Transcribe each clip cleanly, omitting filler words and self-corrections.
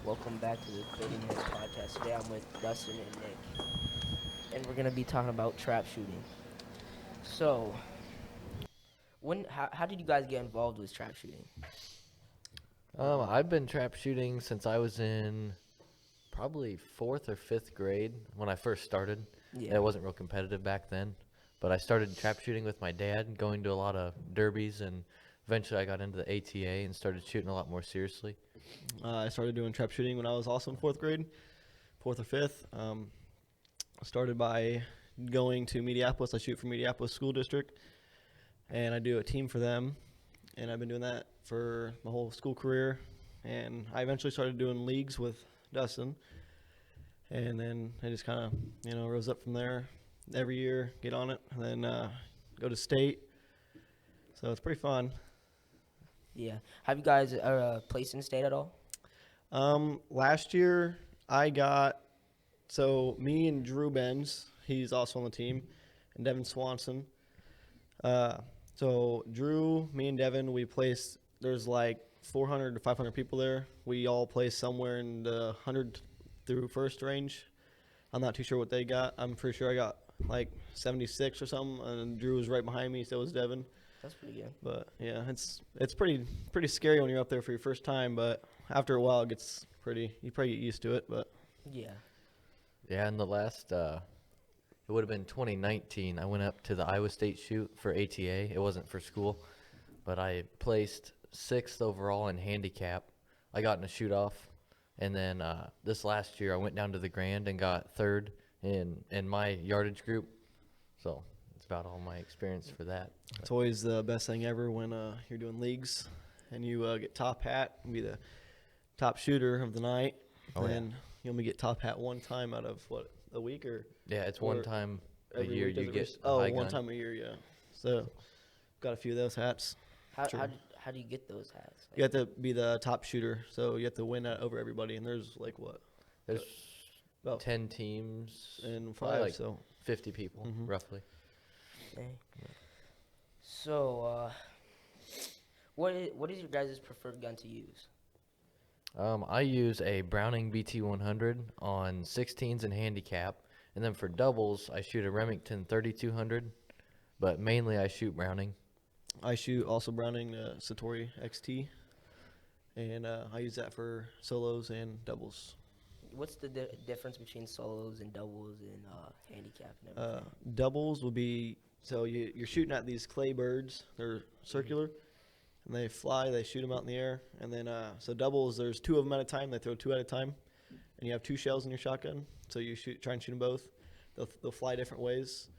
Welcome back to the 30 Minute Podcast. Today I'm with Dustin and Nick, and we're going to be talking about trap shooting. So, how did you guys get involved with trap shooting? I've been trap shooting since I was in probably fourth or fifth grade when I first started. Yeah, It wasn't real competitive back then, but I started trap shooting with my dad, going to a lot of derbies, and eventually I got into the ATA and started shooting a lot more seriously. I started doing trap shooting when I was also in fourth grade, fourth or fifth. Started by going to Mediapolis. I shoot for Mediapolis School District, and I do a team for them. And I've been doing that for my whole school career. And I eventually started doing leagues with Dustin. And then I just kind of, rose up from there. Every year, get on it, and then go to state. So it's pretty fun. yeah. Have you guys placed in state at all? Last year I got me and Drew Benz, he's also on the team, and Devin Swanson. Uh, so Drew, me and Devin, we placed. There's like 400 to 500 people there. We all placed somewhere in the 100 through first range. I'm not too sure what they got. I'm pretty sure I got like 76 or something, and Drew was right behind me. So was Devin. That's pretty good. But yeah, it's pretty scary when you're up there for your first time. But after a while, it gets pretty. You probably get used to it. But Yeah. Yeah, in the last, it would have been 2019, I went up to the Iowa State shoot for ATA. It wasn't for school, but I placed sixth overall in handicap. I got in a shoot off, and then this last year I went down to the Grand and got third in my yardage group. So it's about all my experience for that. it's always the best thing ever when you're doing leagues and you get top hat and be the top shooter of the night. Oh, yeah. And you only get top hat one time out of a week or Yeah, it's one Or time a every year week, does you it get res- a high one gun. time a year, yeah. So got a few of those hats. How Sure. how do you get those hats? You have to be the top shooter, so you have to win over everybody. And there's like what There's about 10 teams and probably five, like so 50 people, Mhm. roughly. Okay. So, what is your guys' preferred gun to use? I use a Browning BT100 on 16s and handicap, and then for doubles, I shoot a Remington 3200, but mainly I shoot Browning. I shoot also Browning Satori XT, and I use that for solos and doubles. What's the difference between solos and doubles and handicap and Uh, everything? doubles will be you're shooting at these clay birds. They're circular, and they fly. They shoot them out in the air, and then so doubles. There's two of them at a time. They throw two at a time, and you have two shells in your shotgun. So you try and shoot them both. They'll fly different ways,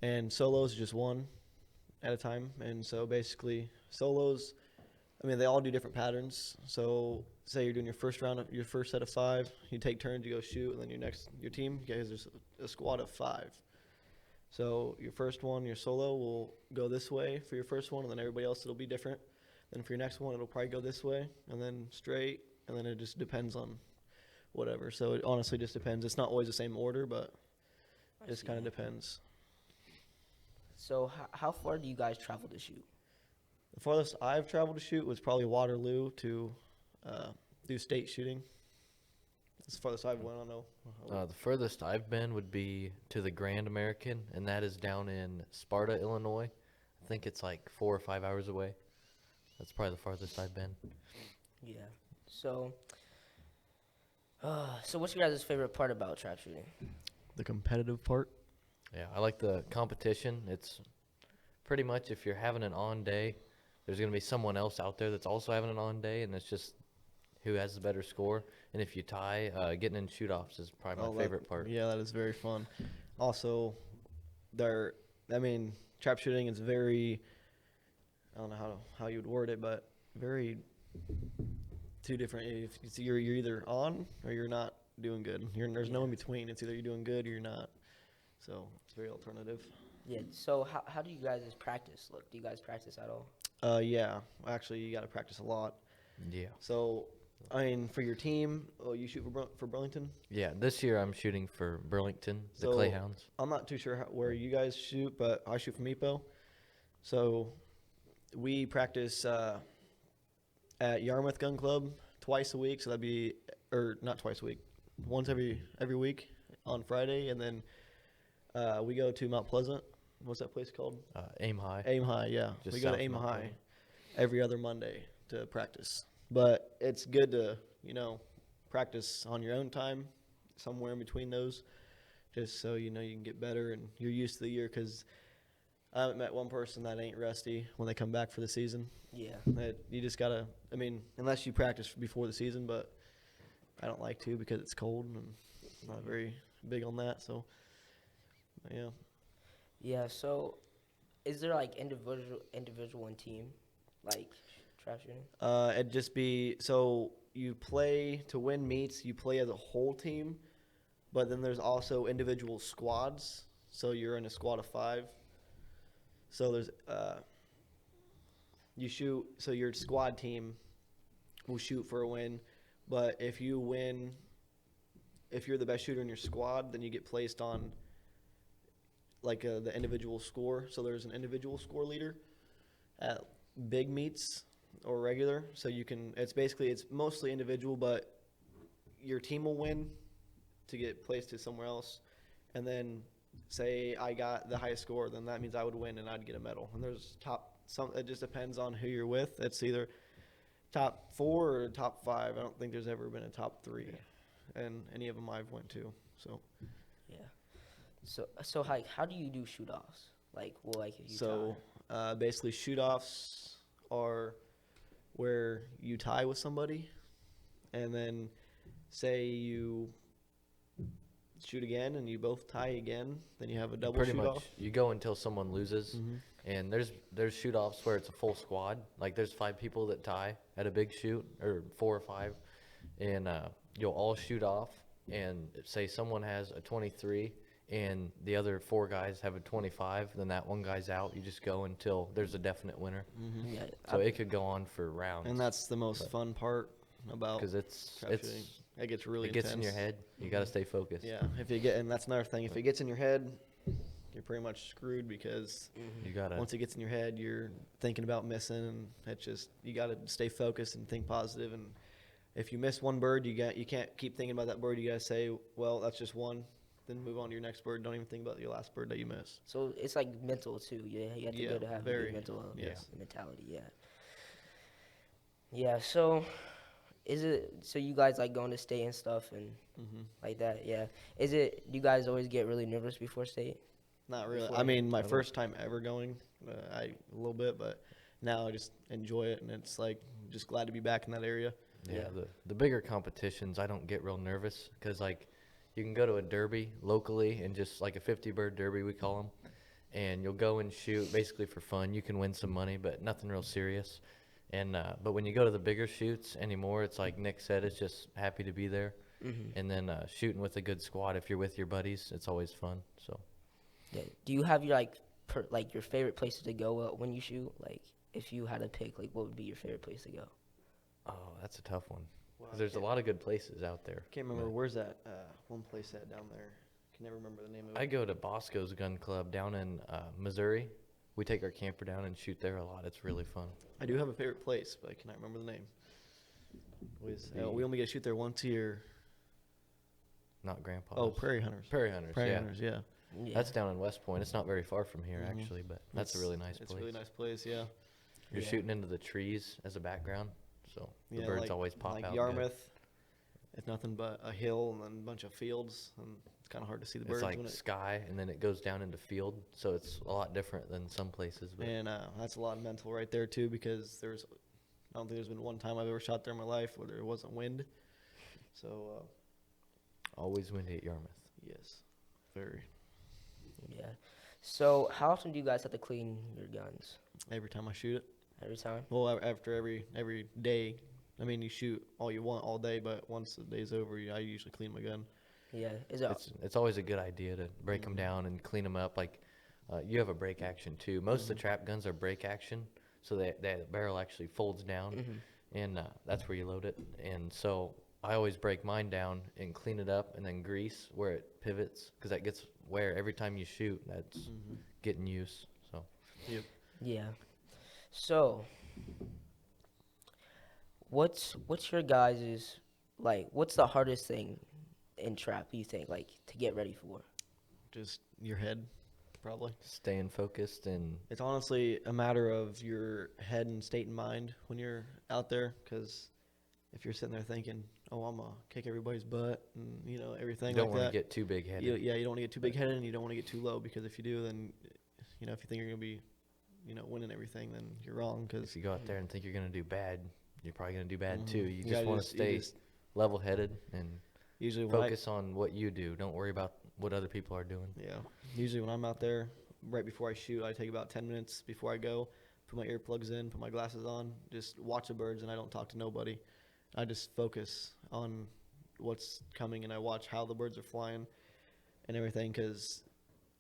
and solos is just one at a time. And so basically solos, I mean, they all do different patterns. So say you're doing your first round of your first set of five, you take turns, you go shoot, and then your team, you guys, there's a squad of five. So your first one, your solo will go this way for your first one, and then everybody else it'll be different. Then for your next one, it'll probably go this way, and then straight, and then it just depends on whatever. So it honestly just depends. It's not always the same order, but I it just see. kind of depends. So, how far do you guys travel to shoot? The farthest I've traveled to shoot was probably Waterloo to do state shooting. That's the farthest I've went. I don't know. The furthest I've been would be to the Grand American, and that is down in Sparta, Illinois. I think it's like 4 or 5 hours away. That's probably the farthest I've been. Yeah. So, what's your guys' favorite part about trap shooting? The competitive part. Yeah, I like the competition. It's pretty much if you're having an on day, there's going to be someone else out there that's also having an on day, and it's just who has the better score. And if you tie, getting in shoot-offs is probably my favorite part. Yeah, that is very fun. Also, trap shooting is very, I don't know how you would word it, but very two different. If you're either on or you're not doing good. There's no in between. It's either you're doing good or you're not. So it's very alternative. Yeah. So, how do you guys practice? Look, do you guys practice at all? Yeah, actually, you got to practice a lot. Yeah. So, I mean, for your team, you shoot for Burlington. Yeah, this year I'm shooting for Burlington, the So- Clayhounds. I'm not too sure where you guys shoot, but I shoot from EPO. So we practice at Yarmouth Gun Club twice a week. So that'd be or not twice a week, once every week on Friday, and then we go to Mount Pleasant. What's that place called? Aim high. Aim High, yeah. Just We go south to of Aim Mount High Pleasant. every other Monday to practice. But it's good to, practice on your own time, somewhere in between those, just so you can get better and you're used to the year. Because I haven't met one person that ain't rusty when they come back for the season. Yeah. You just gotta, unless you practice before the season, but I don't like to because it's cold and I'm not very big on that. So, yeah. Yeah. So, is there like individual and team, like trap shooting? It'd just be so you play to win meets. You play as a whole team, but then there's also individual squads. So you're in a squad of 5. So there's you shoot. So your squad team will shoot for a win, but if you win, if you're the best shooter in your squad, then you get placed on like the individual score. So there's an individual score leader at big meets or regular. So you can, it's mostly individual, but your team will win to get placed to somewhere else. And then say I got the highest score, then that means I would win and I'd get a medal. And there's it just depends on who you're with. It's either top 4 or top 5. I don't think there's ever been a top 3. And any of them I've went to. So Yeah. So how do you do shoot offs? Like, well, like if you So basically, shoot-offs are where you tie with somebody, and then say you shoot again, and you both tie again. Then you have a double Pretty shoot-off. much, you go until someone loses, and there's shoot-offs where it's a full squad. Like there's 5 people that tie at a big shoot, or 4 or 5, and you'll all shoot off. And say someone has a 23, and the other 4 guys have a 25, then that one guy's out. You just go until there's a definite winner. Yeah. So it could go on for rounds. And that's the most fun part about because it's trap shooting. It gets really it gets in intense. your head. You got to stay focused. Yeah, and that's another thing. If it gets in your head, you're pretty much screwed because You gotta. once it gets in your head, you're thinking about missing, and it's just you got to stay focused and think positive. And if you miss one bird, you can't keep thinking about that bird. You got to say, well, that's just one. Then move on to your next bird. Don't even think about your last bird that you missed. So it's like mental too. Yeah, you have to go to have a very, good mental yes. mentality. Yeah. Yeah. So, so you guys like going to state and stuff and like that? Yeah. Do you guys always get really nervous before state? Not really. Before I mean, my I don't- first time ever going, a little bit, but now I just enjoy it, and it's like just glad to be back in that area. Yeah, the bigger competitions, I don't get real nervous because like you can go to a derby locally and just like a 50-bird derby we call them, and you'll go and shoot basically for fun. You can win some money, but nothing real serious. And but when you go to the bigger shoots anymore, it's like Nick said, it's just happy to be there. And then shooting with a good squad, if you're with your buddies, it's always fun. So Yeah. Do you have your like your favorite places to go when you shoot? Like, if you had to pick, like, what would be your favorite place to go? oh, that's a tough one. Wow, 'Cause there's a lot of good places out there. Can't remember but where's that one place at down there. Can never remember the name of it. I go to Bosco's Gun Club down in Missouri. We take our camper down and shoot there a lot. It's really fun. I do have a favorite place, but I cannot remember the name. The- We only get to shoot there once a year. Not Grandpa's. Oh, Prairie Hunters. Prairie Hunters. Prairie yeah. Hunters, yeah. Yeah. That's down in West Point. It's not very far from here, actually, but that's a really nice It's place. a really nice place, yeah. You're Yeah. shooting into the trees as a background, so the Yeah, birds like- always pop like out. good. Yarmouth, it's nothing but a hill and then a bunch of fields, and it's kind of hard to see the birds It's like when it. sky, and then it goes down into field, so it's a lot different than some places. But And that's a lot of mental right there too, because I don't think there's been one time I've ever shot there in my life where there wasn't wind. So always windy at Yarmouth. yes, very. Yeah. So, how often do you guys have to clean your guns? Every time I shoot it, Every time? well, after every day. I mean, you shoot all you want all day, but once the day's over, I usually clean my gun. Yeah. Is it? It's always a good idea to break them down and clean them up. Like you have a break action too. Most of the trap guns are break action, so the barrel actually folds down, and that's where you load it. And so I always break mine down and clean it up, and then grease where it pivots, because that gets wear every time you shoot. That's getting use. So Yep. Yeah. So, what's your guys' like, what's the hardest thing in trap you think, like, to get ready for? Just your head, probably. Staying focused and It's honestly a matter of your head and state and mind when you're out there, because if you're sitting there thinking, "Oh, I'm gonna kick everybody's butt," and everything you don't like want to that, get too big headed. you don't want to get too big headed, and you don't want to get too low, because if you do, then if you think you're gonna be, winning everything, then you're wrong. Because If you go out there and think you're gonna do bad, you're probably gonna do bad too. You gotta just want to stay level headed and usually when focus on what you do. Don't worry about what other people are doing. usually when I'm out there, right before I shoot, I take about 10 minutes before I go, put my earplugs in, put my glasses on, just watch the birds, and I don't talk to nobody. I just focus on what's coming, and I watch how the birds are flying and everything, because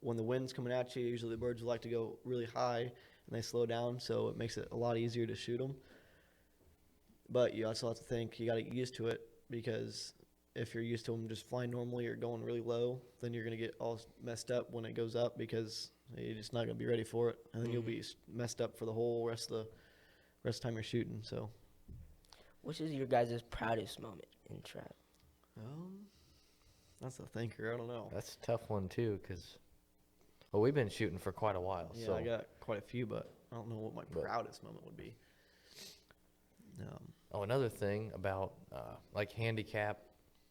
when the wind's coming at you, usually the birds like to go really high, and they slow down, so it makes it a lot easier to shoot them. But you also have to think you got to get used to it, because if you're used to them just flying normally or going really low, then you're going to get all messed up when it goes up, because you're just not going to be ready for it, and then you'll be messed up for the whole rest of the time you're shooting. So, Which is your guys' proudest moment in trap? that's a thinker. I don't know. That's a tough one too, because we've been shooting for quite a while. Yeah, so I got quite a few, but I don't know what my But- proudest moment would be. another thing about like handicap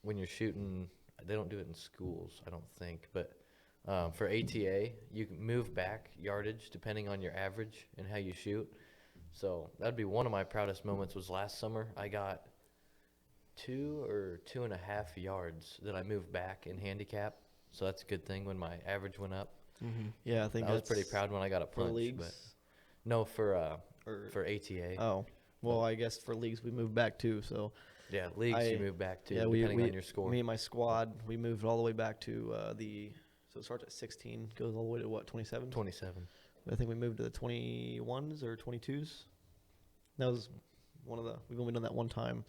when you're shooting, they don't do it in schools, I don't think, but for ATA, you can move back yardage depending on your average and how you shoot. So that'd be one of my proudest moments. Was last summer I got 2 or 2.5 yards that I moved back in handicap. So that's a good thing when my average went up. Yeah, I think I was pretty that's proud when I got a for punch. leagues. But no, for Or ATA. oh, well, I guess for leagues we moved back too. So Yeah, leagues you I- move back to yeah, depending on your score. me and my squad, we moved all the way back to so it starts at 16, goes all the way to what, 27? 27. I think we moved to the 21s or 22s. That was we've only done that one time.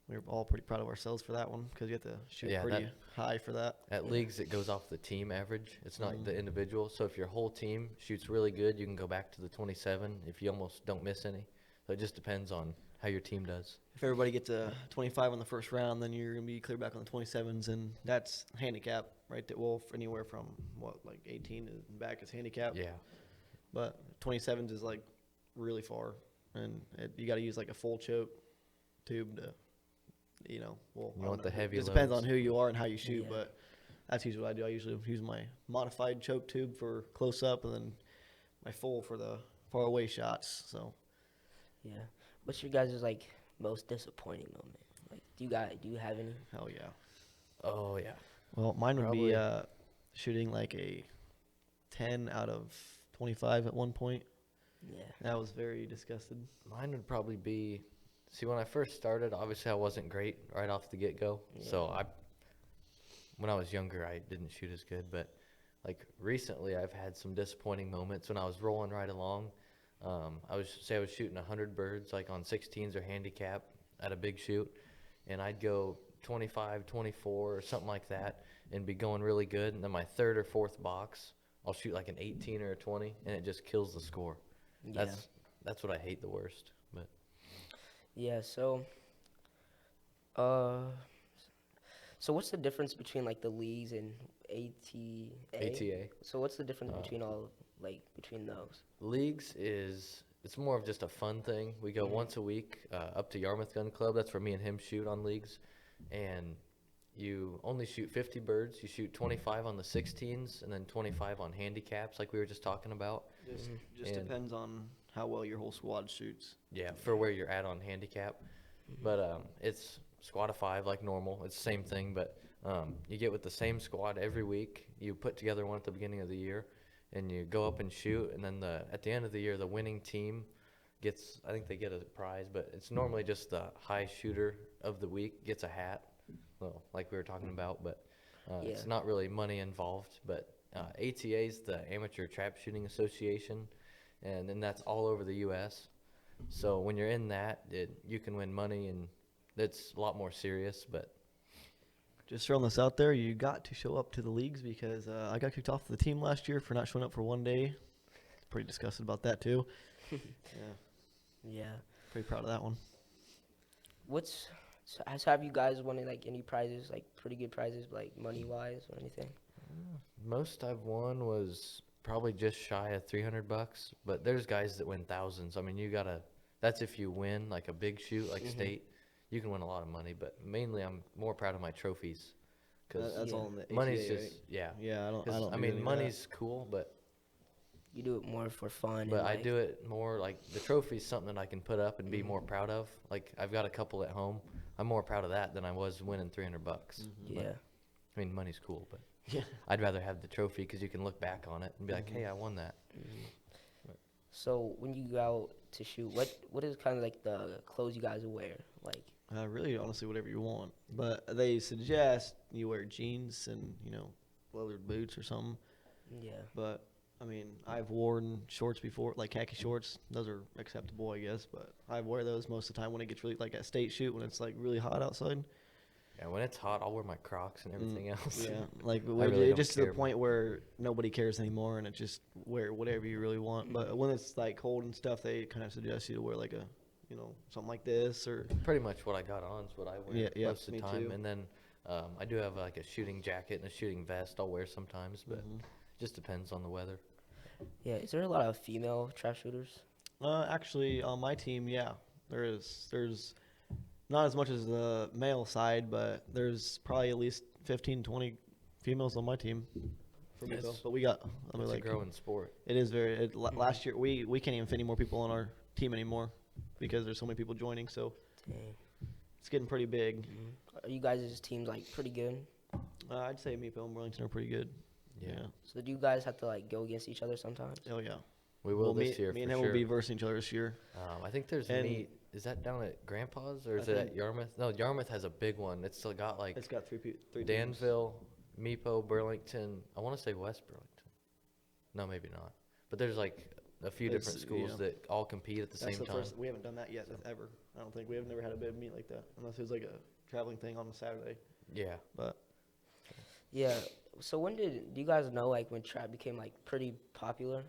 We were all pretty proud of ourselves for that one, because you have to shoot Yeah, pretty high for that. At leagues, it goes off the team average. It's not the individual. So if your whole team shoots really good, you can go back to the 27 if you almost don't miss any. So it just depends on how your team does. If everybody gets a 25 on the first round, then you're going to be clear back on the 27s, and that's handicap right there. Well, anywhere from, like 18 and back is handicap. Yeah. But 27s is, like, really far, and you got to use, like, a full choke tube to, You I want don't the know. heavy It depends loads. on who you are and how you shoot, Yeah. but that's usually what I do. I usually use my modified choke tube for close-up, and then my full for the far-away shots, so. Yeah. What's your guys' like most disappointing moment? Like, do you have any? Hell yeah. Oh, yeah. Well, mine would Probably. be shooting like a 10 out of 25 at one point. Yeah. That was very disgusted. Mine would probably be, see, when I first started, obviously I wasn't great right off the get-go. So when I was younger, I didn't shoot as good. But like recently, I've had some disappointing moments when I was rolling right along. I was shooting 100 birds like on 16s or handicap at a big shoot, and I'd go 25, 24 or something like that and be going really good. And then my third or fourth box, I'll shoot like an 18 or a 20, and it just kills the score. Yeah. That's what I hate the worst. But Yeah. So what's the difference between like the leagues and ATA? ATA. So what's the difference between those? Leagues it's more of just a fun thing. We go once a week up to Yarmouth Gun Club. That's where me and him shoot on leagues. And you only shoot 50 birds. You shoot 25 on the 16s and then 25 on handicaps like we were just talking about. Just And- depends on how well your whole squad shoots. Yeah, for where you're at on handicap. But it's squad of 5 like normal. It's the same thing, but you get with the same squad every week. You put together one at the beginning of the year, and you go up and shoot. And then at the end of the year, the winning team I think they get a prize, but it's normally just the high shooter of the week gets a hat, well, like we were talking about. But it's Yeah. not really money involved. But ATA is the Amateur Trap Shooting Association, and then that's all over the U.S. So when you're in that, you can win money, and it's a lot more serious. But Just throwing this out there, you got to show up to the leagues, because I got kicked off the team last year for not showing up for one day. Pretty disgusted about that too. Yeah, Yeah. pretty proud of that one. So have you guys won like any prizes, like pretty good prizes, like money wise or anything? Most I've won was probably just shy of $300, but there's guys that win thousands. I mean, you gotta. That's if you win like a big shoot, like state. You can win a lot of money, but mainly I'm more proud of my trophies, because That's Yeah. all in the money's ATA, just right? yeah. Yeah, I don't. 'Cause, I do mean, any of money's cool, but You do it more for fun. but and, I like, do it more like the trophy's something that I can put up and be more proud of. Like I've got a couple at home. I'm more proud of that than I was winning $300. Yeah. I mean, money's cool, but Yeah. I'd rather have the trophy because you can look back on it and be like, hey, I won that. So when you go out to shoot, what is kind of like the clothes you guys wear? Like, Really, honestly, whatever you want. But they suggest you wear jeans and leathered boots or something. yeah. But I mean, I've worn shorts before, like khaki shorts. Those are acceptable, I guess. But I wear those most of the time when it gets really like at state shoot when it's like really hot outside. Yeah, when it's hot, I'll wear my Crocs and everything else. Yeah, like really don't just to care, the but- point where nobody cares anymore, and it just wear whatever you really want. But when it's like cold and stuff, they kind of suggest you to wear like a, something like this or. Pretty much what I got on is what I wear Yeah, most of me the time. too. And then I do have like a shooting jacket and a shooting vest I'll wear sometimes, but just depends on the weather. Yeah. Is there a lot of female trap shooters? Actually, on my team, yeah, there is. There's not as much as the male side, but there's probably at least 15, 20 females on my team. For me, It's- but we got. I mean, It's like a growing sport. it is very. Last year, we can't even fit any more people on our team anymore because there's so many people joining. So Dang. it's getting pretty big. Are you guys' teams like pretty good? I'd say Meepo and Burlington are pretty good. Yeah. So do you guys have to like go against each other sometimes? Oh yeah. We will Well, this year me for and him sure. will be versing each other this year. I think there's And- meet. Is that down at Grandpa's or is I it at think- Yarmouth? No, Yarmouth has a big one. It's still got like It's got three teams. Danville, Meepo, Burlington. I want to say West Burlington. No, maybe not. But there's like a few It's, different schools yeah. that all compete at the That's same the time. first. We haven't done that yet ever. I don't think we've never had a big meet like that unless it was like a traveling thing on a Saturday. Yeah. But Yeah. So do you guys know like when trap became like pretty popular?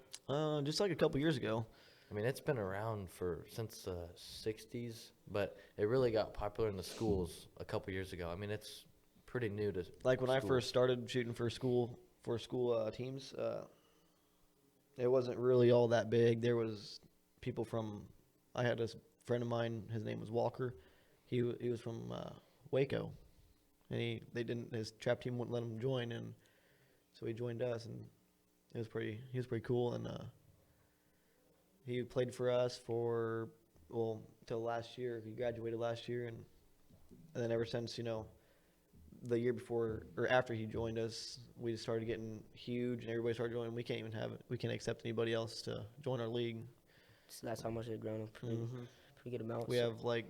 just like a couple years ago. I mean, it's been around since the 60s, but it really got popular in the schools a couple years ago. I mean, it's pretty new to Like when I schools. first started shooting for school teams, it wasn't really all that big. There was people from. I had this friend of mine. His name was Walker. He was from Waco, and his trap team wouldn't let him join, and so he joined us, and he was pretty cool, and he played for us till last year. He graduated last year, and then ever since the year before or after he joined us, we just started getting huge, and everybody started joining. We can't accept anybody else to join our league. So that's how much they've grown. A pretty good amount. We So- have like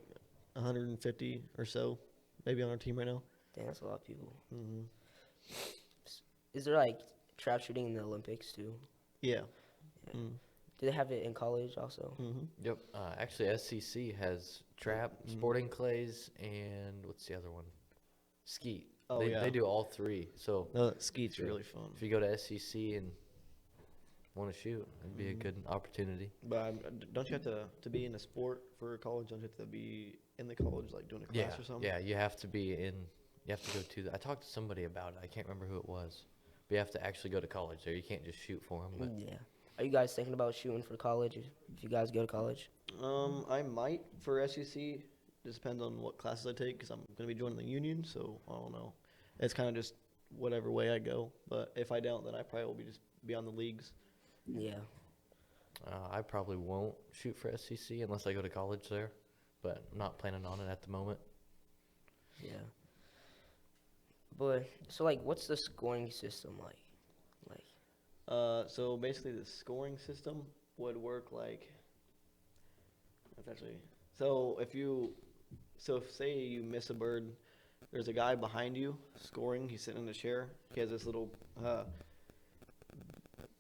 150 or so, maybe on our team right now. Damn, that's a lot of people. Mm-hmm. Is there like trap shooting in the Olympics too? Yeah. Yeah. Do they have it in college also? Mm-hmm. Yep. Actually, SCC has trap, sporting clays, and what's the other one? Skeet. Oh, they, yeah. They do all three. So No, skeet's Sure. really fun. if you go to SCC and want to shoot, it'd be a good opportunity. But don't you have to be in a sport for college? Don't you have to be in the college, like doing a class or something? Yeah, you have to be in. You have to go to. I talked to somebody about it. I can't remember who it was, but you have to actually go to college there. You can't just shoot for them. But Yeah. Are you guys thinking about shooting for college if you guys go to college? I might for SEC. Just depends on what classes I take because I'm going to be joining the union, so I don't know. It's kind of just whatever way I go. But if I don't, then I probably will be on the leagues. Yeah. I probably won't shoot for SCC unless I go to college there. But I'm not planning on it at the moment. Yeah. But so like, what's the scoring system like? So basically, the scoring system would work like. That's actually so if say you miss a bird, there's a guy behind you scoring. He's sitting in a chair. He has this little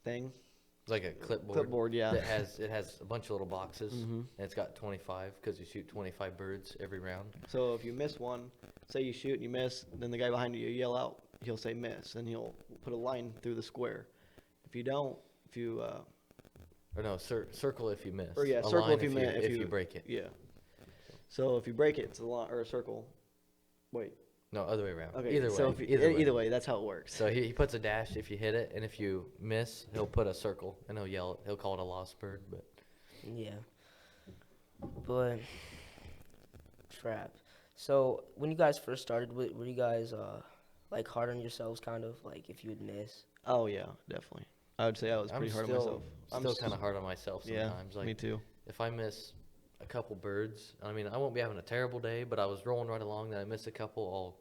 thing. It's like a clipboard. Clipboard, yeah. That has a bunch of little boxes, Mhm. and it's got 25 because you shoot 25 birds every round. So if you miss one, say you shoot and you miss, then the guy behind you yell out. He'll say miss, and he'll put a line through the square. If you don't, Or no, circle if you miss. or yeah, A circle line if you miss, if you break it. Yeah. So if you break it, it's a line or a circle. Wait. No, other way around. Okay. Either so way. if you, Either way. that's how it works. So he puts a dash if you hit it, and if you miss, he'll put a circle, and he'll yell. He'll call it a lost bird. But Yeah. But trap. So when you guys first started, were you guys like hard on yourselves, kind of like if you would miss? Oh yeah, definitely. I would say I was pretty hard on myself. Still kind of hard on myself sometimes. Yeah, Like me too. if I miss a couple birds, I mean, I won't be having a terrible day, but I was rolling right along, then I miss a couple, I'll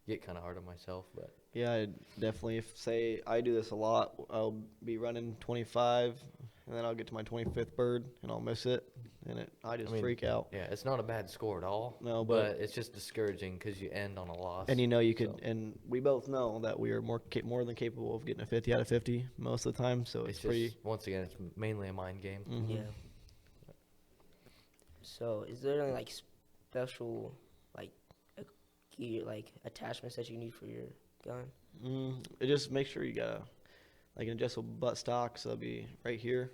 get kind of hard on myself. But Yeah, I definitely. If say I do this a lot, I'll be running 25, and then I'll get to my 25th bird, and I'll miss it, and I just mean, freak out. yeah, it's not a bad score at all. No, but it's just discouraging because you end on a loss. And you know you could, So, and we both know that we are more than capable of getting a 50 out of 50 most of the time. So it's just, pretty. once again, it's mainly a mind game. Mhm. Yeah. So is there any like special like gear like attachments that you need for your gun? It just make sure you got like an adjustable butt stock, so that'll be right here.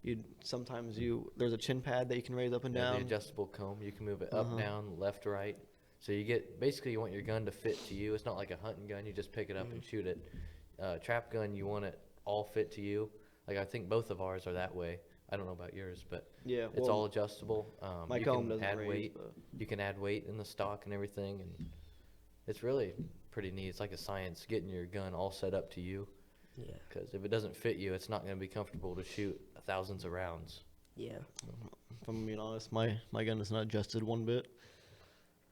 There's a chin pad that you can raise up and Yeah, down. the adjustable comb, you can move it Uh-huh. up, down, left, right. So you get basically you want your gun to fit to you. It's not like a hunting gun; you just pick it up and shoot it. Trap gun, you want it all fit to you. Like I think both of ours are that way. I don't know about yours, but Yeah, it's all adjustable. my You comb can doesn't add raise, weight. but You can add weight in the stock and everything, and it's really pretty neat. It's like a science getting your gun all set up to you. Yeah. Because if it doesn't fit you, it's not going to be comfortable to shoot thousands of rounds. Yeah. if I'm being honest, my gun is not adjusted one bit,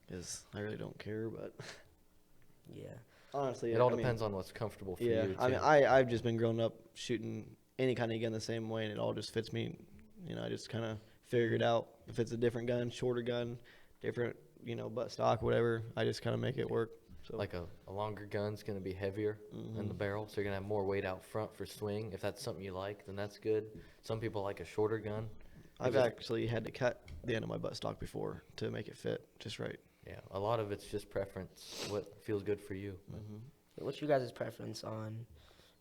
because I really don't care. But Yeah. honestly, It all depends on what's comfortable for Yeah, you. I mean, too. I've just been growing up shooting any kind of gun the same way, and it all just fits me. I just kind of figured out if it's a different gun, shorter gun, different, butt stock, whatever. I just kind of make it work. So Like a longer gun's going to be heavier in the barrel, so you're going to have more weight out front for swing. If that's something you like, then that's good. Some people like a shorter gun. I've Is it- actually had to cut the end of my butt stock before to make it fit just right. Yeah, a lot of it's just preference, what feels good for you. But What's your guys' preference on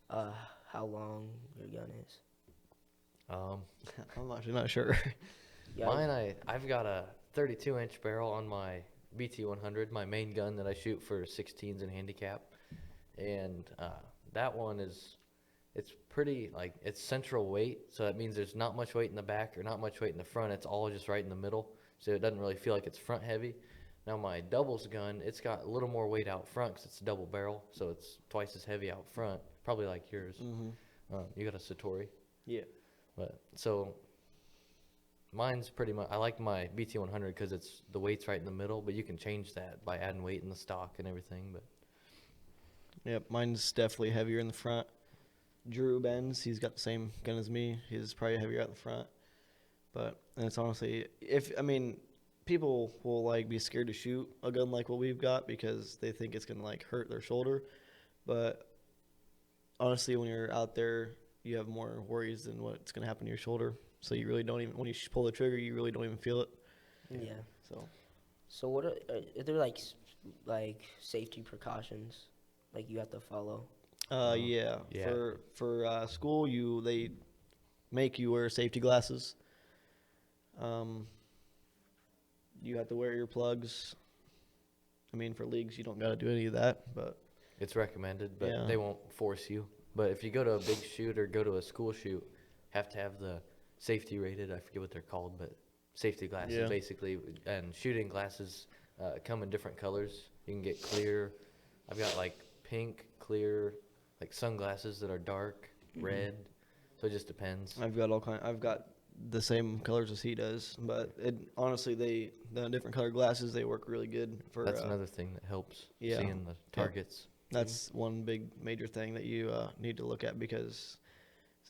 how long your gun is? I'm actually not sure. Yeah. Mine, I've got a 32-inch barrel on my BT-100, my main gun that I shoot for 16s and handicap, and that one it's pretty it's central weight, so that means there's not much weight in the back or not much weight in the front. It's all just right in the middle, so it doesn't really feel like it's front heavy. Now my doubles gun, it's got a little more weight out front because it's a double barrel, so it's twice as heavy out front, probably like yours. You got a Satori. Yeah. But so mine's pretty much, I like my BT-100 because it's the weight's right in the middle, but you can change that by adding weight in the stock and everything. But Yep, mine's definitely heavier in the front. Drew Benz, he's got the same gun as me. He's probably heavier out the front. But and it's honestly, people will be scared to shoot a gun like what we've got because they think it's gonna hurt their shoulder. But honestly, when you're out there, you have more worries than what's gonna happen to your shoulder. So you really don't even, when you pull the trigger, you really don't even feel it. Yeah. So What are there like safety precautions like you have to follow? yeah. Yeah. For school, they make you wear safety glasses. You have to wear earplugs. I mean, for leagues, you don't got to do any of that, but it's recommended, but Yeah. they won't force you. But if you go to a big shoot or go to a school shoot, have to have the safety rated, I forget what they're called, but safety glasses Yeah. basically. And shooting glasses come in different colors. You can get clear. I've got pink, clear, sunglasses that are dark, red. So it just depends. I've got the same colors as he does, but honestly, the different color glasses, they work really good for. That's another thing that helps yeah. seeing the targets. That's one big major thing that you need to look at, because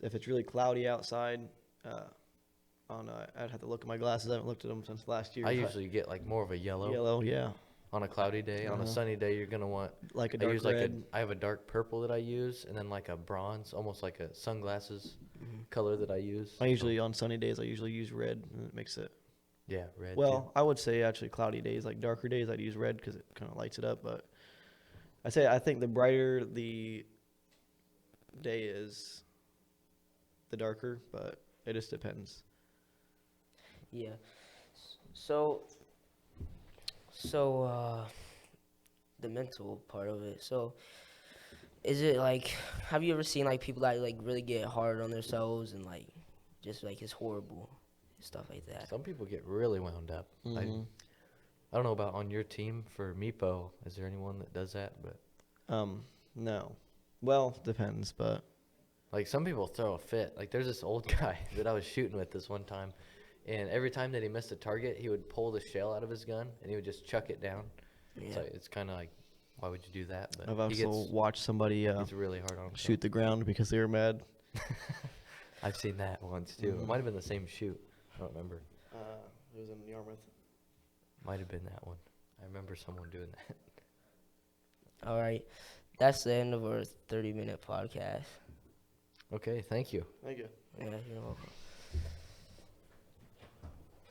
if it's really cloudy outside, I'd have to look at my glasses. I haven't looked at them since last year. I but usually get more of a yellow yellow, yeah, on a cloudy day. On a Uh-huh. sunny day, you're gonna want like a I dark use red. I have a dark purple that I use, and then a bronze, almost like a sunglasses color that I use. I usually on sunny days I usually use red, and it makes it. Yeah, red. Well, I would say actually cloudy days, like darker days, I'd use red because it kind of lights it up. But I think the brighter the day is, the darker. But it just depends. Yeah. So So, the mental part of it. So, is it like, have you ever seen like people that like really get hard on themselves and like just like it's horrible, stuff like that? Some people get really wound up. Mm-hmm. I don't know about on your team for Meepo. Is there anyone that does that? But No. Well, depends, but like some people throw a fit. Like there's this old guy that I was shooting with this one time, and every time that he missed a target, he would pull the shell out of his gun and he would just chuck it down. Yeah. So it's kind of like, why would you do that? But I've he also watched somebody gets really hard on himself. shoot the ground because they were mad. I've seen that once too. It Mhm. might have been the same shoot. I don't remember. It was in Yarmouth. Might have been that one. I remember someone doing that. All right. That's the end of our 30-minute podcast. Okay, thank you. Thank you. Yeah, you're welcome.